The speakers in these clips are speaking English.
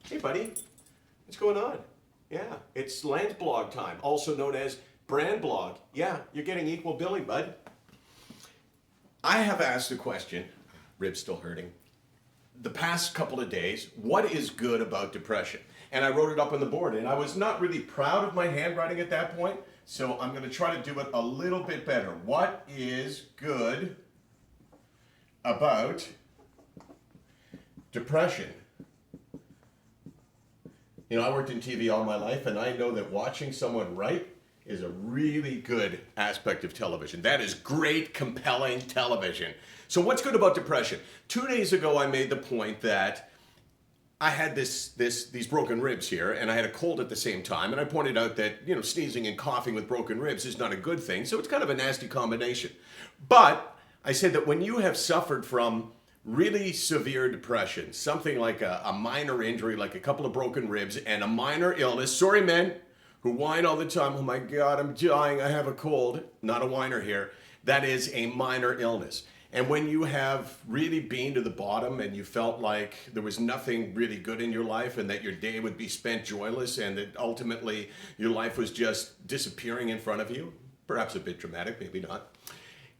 Hey, buddy. What's going on? Yeah, it's Landsblog time, also known as Brand Blog. Yeah, you're getting equal billing, bud. I have asked the question, ribs still hurting, the past couple of days, what is good about depression? And I wrote it up on the board, and I was not really proud of my handwriting at that point, so I'm going to try to do it a little bit better. What is good about depression? You know, I worked in TV all my life, and I know that watching someone write is a really good aspect of television. That is great, compelling television. So what's good about depression? 2 days ago, I made the point that I had these broken ribs here, and I had a cold at the same time, and I pointed out that, you know, sneezing and coughing with broken ribs is not a good thing, so it's kind of a nasty combination. But I said that when you have suffered from really severe depression, something like a minor injury, like a couple of broken ribs and a minor illness. Sorry, men who whine all the time, oh my God, I'm dying, I have a cold. Not a whiner here. That is a minor illness. And when you have really been to the bottom and you felt like there was nothing really good in your life and that your day would be spent joyless and that ultimately your life was just disappearing in front of you, perhaps a bit dramatic, maybe not.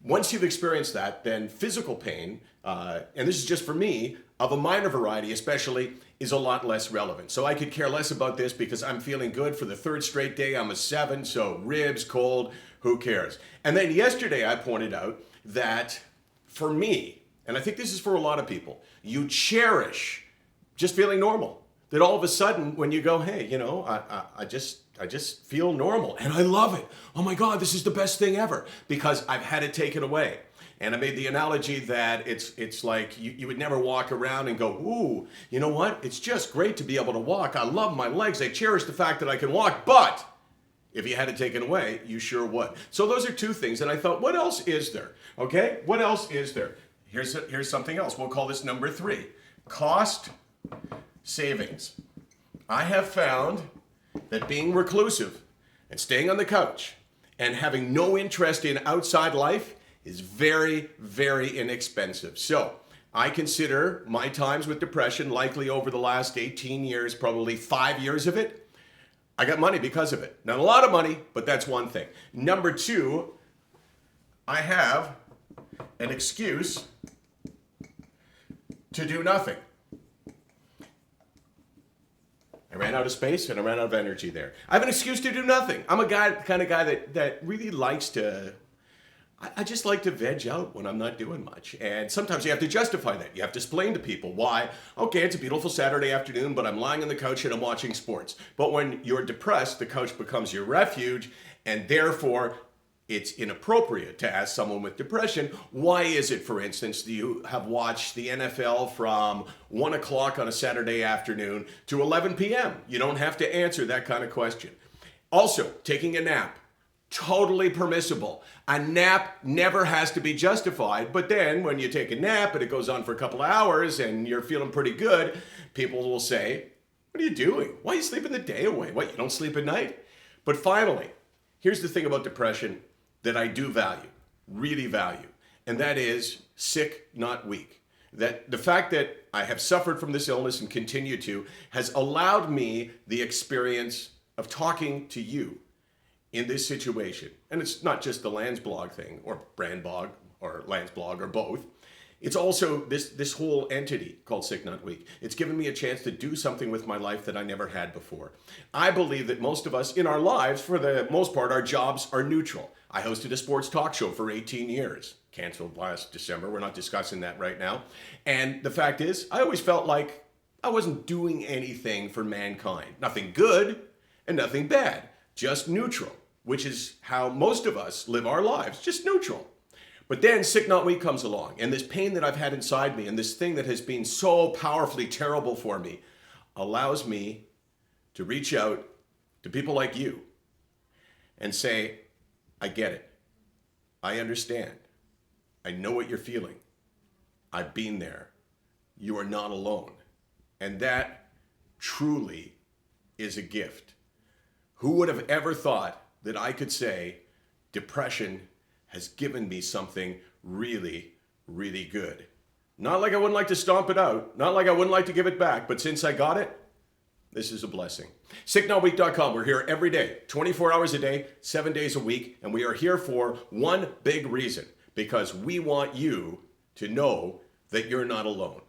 Once you've experienced that, then physical pain, and this is just for me, of a minor variety especially, is a lot less relevant. So I could care less about this because I'm feeling good for the third straight day. I'm a 7, so ribs, cold, who cares? And then yesterday I pointed out that for me, and I think this is for a lot of people, you cherish just feeling normal. That all of a sudden when you go, hey, you know, I just feel normal and I love it. Oh my God, this is the best thing ever because I've had it taken away. And I made the analogy that it's like you would never walk around and go, ooh, you know what? It's just great to be able to walk. I love my legs. I cherish the fact that I can walk. But if you had it taken away, you sure would. So those are two things. And I thought, what else is there? Okay, what else is there? Here's something else. We'll call this number 3. Cost savings. I have found that being reclusive and staying on the couch and having no interest in outside life is very, very inexpensive. So I consider my times with depression, likely over the last 18 years, probably 5 years of it, I got money because of it. Not a lot of money, but that's one thing. Number 2, I have an excuse to do nothing. I ran out of space and I ran out of energy there. I have an excuse to do nothing. I'm a kind of guy that really likes to, I just like to veg out when I'm not doing much. And sometimes you have to justify that. You have to explain to people why, okay, it's a beautiful Saturday afternoon, but I'm lying on the couch and I'm watching sports. But when you're depressed, the couch becomes your refuge, and therefore it's inappropriate to ask someone with depression, why is it, for instance, do you have watched the NFL from 1 o'clock on a Saturday afternoon to 11 p.m.? You don't have to answer that kind of question. Also, taking a nap. Totally permissible. A nap never has to be justified, but then when you take a nap and it goes on for a couple of hours and you're feeling pretty good, people will say, what are you doing? Why are you sleeping the day away? What, you don't sleep at night? But finally, here's the thing about depression that I do value, really value, and that is sick, not weak. That the fact that I have suffered from this illness and continue to has allowed me the experience of talking to you in this situation. And it's not just the Landsblog thing, or Brandblog, or Landsblog, or both. It's also this whole entity called SickNotWeak. It's given me a chance to do something with my life that I never had before. I believe that most of us in our lives, for the most part, our jobs are neutral. I hosted a sports talk show for 18 years. Canceled last December. We're not discussing that right now. And the fact is, I always felt like I wasn't doing anything for mankind. Nothing good and nothing bad. Just neutral, which is how most of us live our lives. Just neutral. But then SickNotWeak comes along, and this pain that I've had inside me and this thing that has been so powerfully terrible for me allows me to reach out to people like you and say, I get it. I understand. I know what you're feeling. I've been there. You are not alone. And that truly is a gift. Who would have ever thought that I could say, depression has given me something really, really good. Not like I wouldn't like to stomp it out, not like I wouldn't like to give it back, but since I got it, This is a blessing. SickNotWeak.com. We're here every day, 24 hours a day, 7 days a week, and we are here for one big reason, because we want you to know that you're not alone.